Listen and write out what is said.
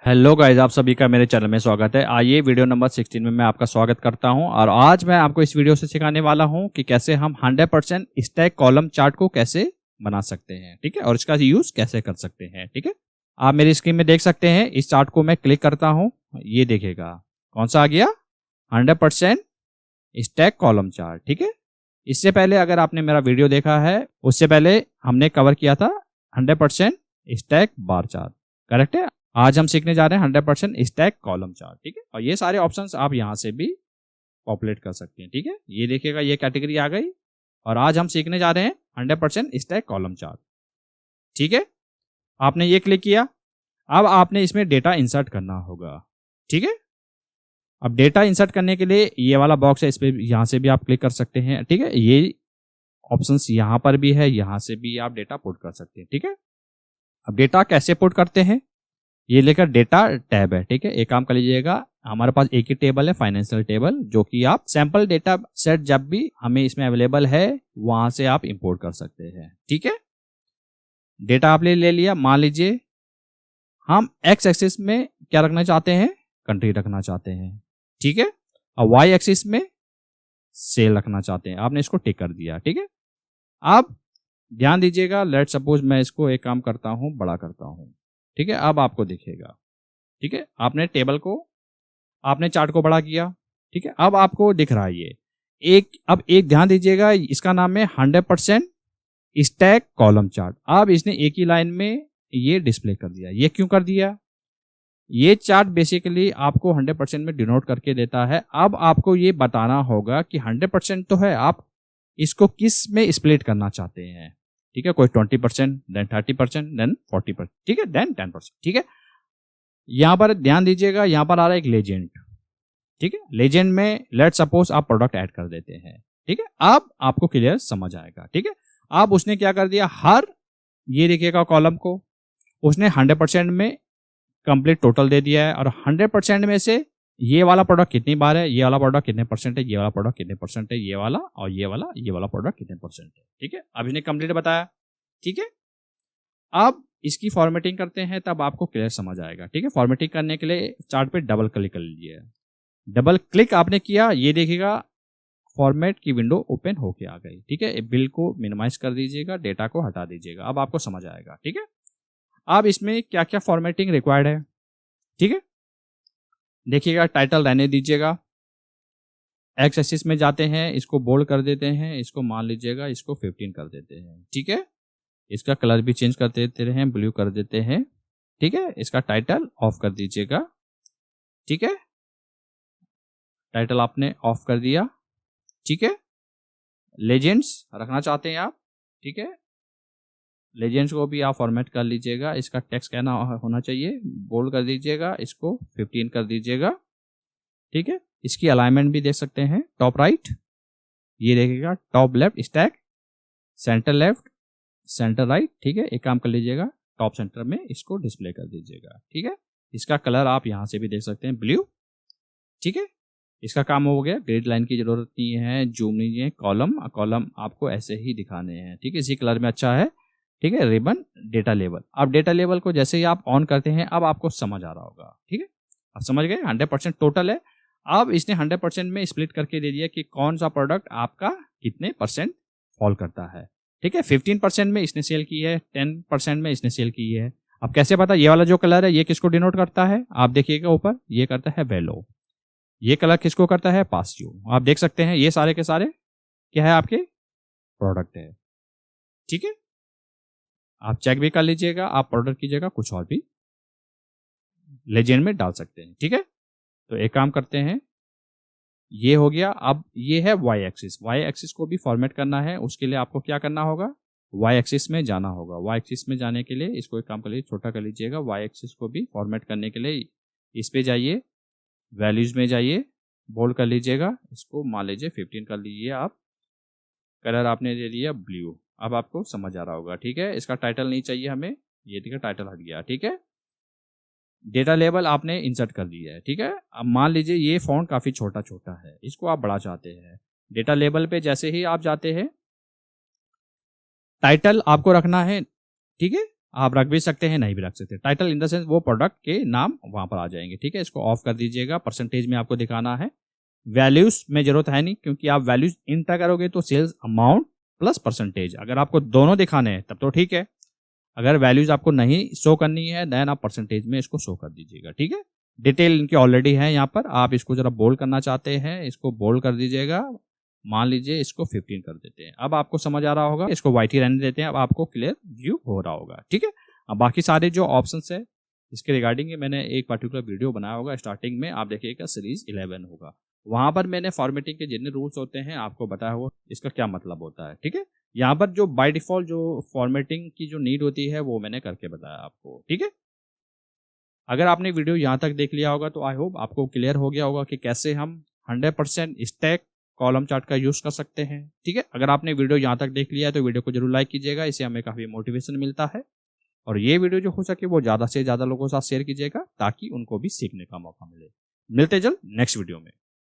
Hello guys, आप सभी का मेरे चैनल में स्वागत है। आइए वीडियो नंबर 16 में मैं आपका स्वागत करता हूं और आज मैं आपको इस वीडियो से सिखाने वाला हूं कि कैसे हम 100% स्टैक कॉलम चार्ट को कैसे बना सकते हैं, ठीक है, और इसका यूज कैसे कर सकते हैं, ठीक है। आप मेरी स्क्रीन में देख सकते हैं। इस चार्ट को मैं क्लिक करता हूं, ये देखिएगा कौन सा आ गया, 100% स्टैक कॉलम चार्ट, ठीक है। इससे पहले अगर आपने मेरा वीडियो देखा है, उससे पहले हमने कवर किया था 100% स्टैक बार चार्ट, करेक्ट है। आज हम सीखने जा रहे हैं 100% स्टैक कॉलम चार्ट, ठीक है। और ये सारे ऑप्शंस आप यहां से भी पॉपुलेट कर सकते हैं, ठीक है। ये देखिएगा, ये कैटेगरी आ गई और आज हम सीखने जा रहे हैं 100% स्टैक कॉलम चार्ट, ठीक है। आपने ये क्लिक किया, अब आपने इसमें डेटा इंसर्ट करना होगा, ठीक है। अब डेटा इंसर्ट करने के लिए ये वाला बॉक्स है, इस पे यहां से भी आप क्लिक कर सकते हैं, ठीक है। ये ऑप्शंस यहां पर भी है, यहां से भी आप डेटा पुट कर सकते हैं, ठीक है। अब डेटा कैसे पुट करते हैं, ये लेकर डेटा टैब है, ठीक है। एक काम कर लीजिएगा, हमारे पास एक ही टेबल है, फाइनेंशियल टेबल, जो कि आप सैंपल डेटा सेट जब भी हमें इसमें अवेलेबल है वहां से आप इंपोर्ट कर सकते हैं, ठीक है। डेटा आपने ले लिया। मान लीजिए हम एक्स एक्सिस में क्या रखना चाहते हैं, कंट्री रखना चाहते हैं, ठीक है। और वाई एक्सिस में सेल रखना चाहते हैं, आपने इसको टिक कर दिया, ठीक है। अब ध्यान दीजिएगा, लेट सपोज मैं इसको एक काम करता हूं, बड़ा करता हूं, ठीक है। अब आपको दिखेगा, ठीक है। आपने टेबल को, आपने चार्ट को बड़ा किया, ठीक है। अब आपको दिख रहा है ये अब एक ध्यान दीजिएगा, इसका नाम है 100% स्टैक कॉलम चार्ट। अब इसने एक ही लाइन में ये डिस्प्ले कर दिया। ये क्यों कर दिया? ये चार्ट बेसिकली आपको 100% में डिनोट करके देता है। अब आपको ये बताना होगा कि 100% तो है, आप इसको किस में स्प्लिट करना चाहते हैं, ठीक है। कोई 20%, देन 30%, देन 40%, ठीक है, देन 10%, ठीक है। यहां पर ध्यान दीजिएगा, यहां पर आ रहा है एक लेजेंड, ठीक है। लेजेंड में लेट सपोज आप प्रोडक्ट ऐड कर देते हैं, ठीक है। अब आपको क्लियर समझ आएगा, ठीक है। अब उसने क्या कर दिया, हर ये देखिएगा कॉलम को उसने 100% में कंप्लीट टोटल दे दिया है और 100% में से ये वाला प्रोडक्ट कितनी बार है, ये वाला प्रोडक्ट कितने परसेंट है, ये वाला प्रोडक्ट कितने परसेंट है, ये वाला और ये वाला प्रोडक्ट कितने परसेंट है, ठीक है। अब इसने कंप्लीट बताया, ठीक है। अब इसकी फॉर्मेटिंग करते हैं, तब आपको क्लियर समझ आएगा, ठीक है। फॉर्मेटिंग करने के लिए चार्ट पे डबल क्लिक कर लीजिए। डबल क्लिक आपने किया, ये देखिएगा फॉर्मेट की विंडो ओपन होके आ गई, ठीक है। बिल को मिनिमाइज कर दीजिएगा, डेटा को हटा दीजिएगा, अब आपको समझ आएगा, ठीक है। अब इसमें क्या क्या फॉर्मेटिंग रिक्वायर्ड है, ठीक है। देखिएगा, टाइटल रहने दीजिएगा। एक्स एक्सिस में जाते हैं, इसको बोल्ड कर देते हैं, इसको मान लीजिएगा इसको 15 कर देते हैं, ठीक है। इसका कलर भी चेंज कर देते हैं, ब्लू कर देते हैं, ठीक है। इसका टाइटल ऑफ कर दीजिएगा, ठीक है। टाइटल आपने ऑफ कर दिया, ठीक है। लेजेंड्स रखना चाहते हैं आप, ठीक है। लेजेंड्स को भी आप फॉर्मेट कर लीजिएगा। इसका टेक्स्ट कहना होना चाहिए, बोल्ड कर दीजिएगा, इसको 15 कर दीजिएगा, ठीक है। इसकी अलाइनमेंट भी देख सकते हैं, टॉप राइट, ये देखिएगा, top left stack, centre left, centre right, ठीक है। एक काम कर लीजिएगा, टॉप सेंटर में इसको डिस्प्ले कर दीजिएगा, ठीक है। इसका कलर आप यहां से भी देख सकते हैं, ब्लू, ठीक है। इसका काम हो गया, ग्रिड लाइन की जरूरत नहीं है, जूम नहीं है, कॉलम आपको ऐसे ही दिखाने हैं, ठीक है। इसी कलर में अच्छा है, ठीक है। रिबन, डेटा लेवल, अब डेटा लेवल को जैसे ही आप ऑन करते हैं, अब आपको समझ आ रहा होगा, ठीक है। आप समझ गए, 100% टोटल है। अब इसने 100% में स्प्लिट करके दे दिया कि कौन सा प्रोडक्ट आपका कितने परसेंट फॉल करता है, ठीक है। 15% में इसने सेल की है, 10% में इसने सेल की है। अब कैसे पता, ये वाला जो कलर है ये किसको डिनोट करता है, आप देखिएगा ऊपर, ये करता है वेलो। ये कलर किसको करता है, पासिव। आप देख सकते हैं ये सारे के सारे क्या है, आपके प्रोडक्ट है, ठीक है। आप चेक भी कर लीजिएगा, आप प्रोडक्ट की जगह कुछ और भी लेजेंड में डाल सकते हैं, ठीक है। तो एक काम करते हैं, ये हो गया। अब ये है वाई एक्सिस, वाई एक्सिस को भी फॉर्मेट करना है। उसके लिए आपको क्या करना होगा, वाई एक्सिस में जाना होगा। वाई एक्सिस में जाने के लिए इसको एक काम कर लीजिए, छोटा कर लीजिएगा। वाई एक्सिस को भी फॉर्मेट करने के लिए इस पे जाइए, वैल्यूज में जाइए, बोल्ड कर लीजिएगा, इसको मान लीजिए 15 कर लीजिए आप। कलर आपने ले लिया ब्लू, अब आपको समझ आ रहा होगा, ठीक है। इसका टाइटल नहीं चाहिए हमें, ये देखिए टाइटल हट गया, ठीक है। डेटा लेवल आपने इंसर्ट कर दिया है, ठीक है। अब मान लीजिए ये फॉन्ट काफी छोटा छोटा है, इसको आप बड़ा चाहते हैं। डेटा लेवल पे जैसे ही आप जाते हैं, टाइटल आपको रखना है, ठीक है। आप रख भी सकते हैं, नहीं भी रख सकते। टाइटल इन द सेंस वो प्रोडक्ट के नाम वहां पर आ जाएंगे, ठीक है। इसको ऑफ कर दीजिएगा। परसेंटेज में आपको दिखाना है, वैल्यूज में जरूरत है नहीं, क्योंकि आप वैल्यूज इंटर करोगे तो सेल्स अमाउंट प्लस परसेंटेज, अगर आपको दोनों दिखाने हैं तब तो ठीक है। अगर वैल्यूज आपको नहीं शो करनी है देन आप परसेंटेज में इसको शो कर दीजिएगा, ठीक है। डिटेल इनकी ऑलरेडी है यहाँ पर। आप इसको जरा बोल्ड करना चाहते हैं, इसको बोल्ड कर दीजिएगा। मान लीजिए इसको 15 कर देते हैं। अब आपको समझ आ रहा होगा, इसको व्हाइट ही रहने देते हैं। अब आपको क्लियर व्यू हो रहा होगा, ठीक है। अब बाकी सारे जो ऑप्शंस है इसके रिगार्डिंग मैंने एक पर्टिकुलर वीडियो बनाया होगा। स्टार्टिंग में आप देखिएगा सीरीज 11 होगा, वहां पर मैंने फॉर्मेटिंग के जितने रूल्स होते हैं आपको बताया हुआ, इसका क्या मतलब होता है, ठीक है। यहाँ पर जो बाय डिफॉल्ट जो फॉर्मेटिंग की जो नीड होती है वो मैंने करके बताया आपको, ठीक है। अगर आपने वीडियो यहाँ तक देख लिया होगा तो आई होप आपको क्लियर हो गया होगा कि कैसे हम 100% स्टैक कॉलम चार्ट का यूज कर सकते हैं, ठीक है। अगर आपने वीडियो यहाँ तक देख लिया है तो वीडियो को जरूर लाइक कीजिएगा, इससे हमें काफी मोटिवेशन मिलता है। और ये वीडियो जो हो सके वो ज्यादा से ज्यादा लोगों के साथ शेयर कीजिएगा ताकि उनको भी सीखने का मौका मिले। मिलते जल्द नेक्स्ट वीडियो में।